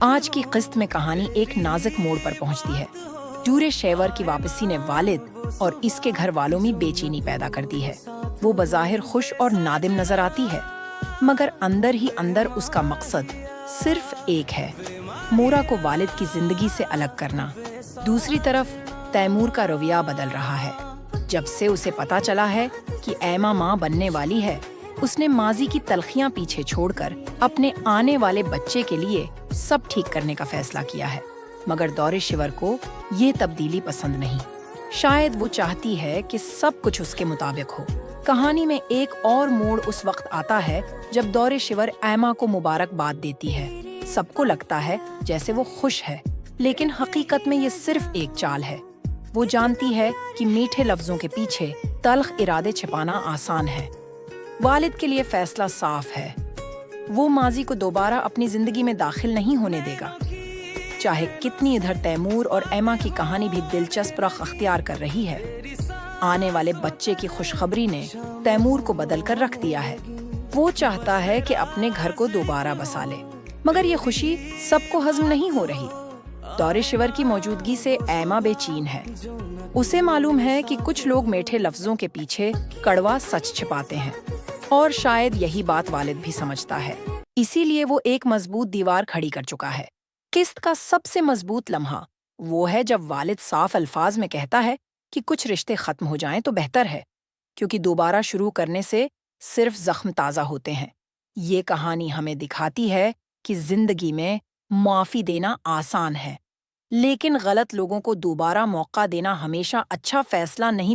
آج کی قسط میں کہانی ایک نازک موڑ پر پہنچتی ہے۔ ڈورے شیور کی واپسی نے والد اور اس کے گھر والوں میں بے چینی پیدا کر دی ہے۔ وہ بظاہر خوش اور نادم نظر آتی ہے، مگر اندر ہی اندر اس کا مقصد صرف ایک ہے، مورا کو والد کی زندگی سے الگ کرنا۔ دوسری طرف تیمور کا رویہ بدل رہا ہے۔ جب سے اسے پتا چلا ہے کہ ایما ماں بننے والی ہے، اس نے ماضی کی تلخیاں پیچھے چھوڑ کر اپنے آنے والے بچے کے لیے سب ٹھیک کرنے کا فیصلہ کیا ہے۔ مگر دورے شیور کو یہ تبدیلی پسند نہیں۔ شاید وہ چاہتی ہے کہ سب کچھ اس کے مطابق ہو۔ کہانی میں ایک اور موڑ اس وقت آتا ہے جب دورے شیور ایما کو مبارکباد دیتی ہے۔ سب کو لگتا ہے جیسے وہ خوش ہے، لیکن حقیقت میں یہ صرف ایک چال ہے۔ وہ جانتی ہے کہ میٹھے لفظوں کے پیچھے تلخ ارادے چھپانا آسان ہے۔ والد کے لیے فیصلہ صاف ہے، وہ ماضی کو دوبارہ اپنی زندگی میں داخل نہیں ہونے دے گا۔ چاہے کتنی ادھر تیمور اور ایما کی کہانی بھی دلچسپ رخ اختیار کر رہی ہے، آنے والے بچے کی خوشخبری نے تیمور کو بدل کر رکھ دیا ہے۔ وہ چاہتا ہے کہ اپنے گھر کو دوبارہ بسا لے، مگر یہ خوشی سب کو ہضم نہیں ہو رہی۔ دورے شیور کی موجودگی سے ایما بے چین ہے۔ اسے معلوم ہے کہ کچھ لوگ میٹھے لفظوں کے پیچھے کڑوا سچ چھپاتے ہیں، اور شاید یہی بات والد بھی سمجھتا ہے۔ اسی لیے وہ ایک مضبوط دیوار کھڑی کر چکا ہے۔ قسط کا سب سے مضبوط لمحہ وہ ہے جب والد صاف الفاظ میں کہتا ہے کہ کچھ رشتے ختم ہو جائیں تو بہتر ہے، کیونکہ دوبارہ شروع کرنے سے صرف زخم تازہ ہوتے ہیں۔ یہ کہانی ہمیں دکھاتی ہے کہ زندگی میں معافی دینا آسان ہے، لیکن غلط لوگوں کو دوبارہ موقع دینا ہمیشہ اچھا فیصلہ نہیں